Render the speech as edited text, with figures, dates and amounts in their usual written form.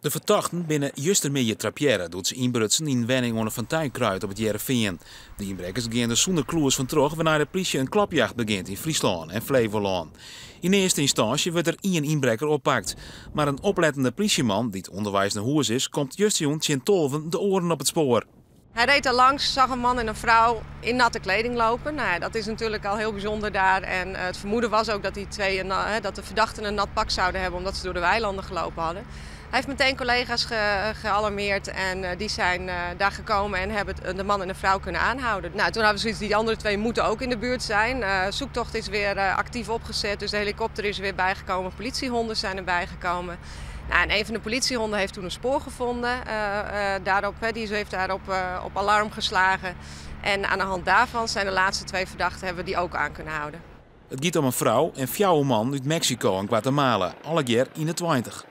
De verdachten binnen Justermeer Trappière doet ze inbrutsen in een wenning onder Van Tijnkruid op het Jereveen. De inbrekers gaan er zonder kloers van terug waarna de politie een klapjacht begint in Friesland en Flevoland. In eerste instantie wordt er één inbreker oppakt. Maar een oplettende politieman, die het onderwijs naar hoers is, komt juist jongen Tjentolven de oren op het spoor. Hij reed er langs, zag een man en een vrouw in natte kleding lopen. Nou ja, dat is natuurlijk al heel bijzonder daar. En het vermoeden was ook dat dat de verdachten een nat pak zouden hebben omdat ze door de weilanden gelopen hadden. Hij heeft meteen collega's gealarmeerd en die zijn daar gekomen en hebben de man en de vrouw kunnen aanhouden. Nou, toen hadden we zoiets, die andere twee moeten ook in de buurt zijn. Zoektocht is weer actief opgezet, dus de helikopter is er weer bijgekomen. Politiehonden zijn erbij gekomen. Nou, en een van de politiehonden heeft toen een spoor gevonden. Die heeft daarop op alarm geslagen. En aan de hand daarvan zijn de laatste twee verdachten hebben we die ook aan kunnen houden. Het gaat om een vrouw en 4 man uit Mexico en Guatemala, alle keer in de 20.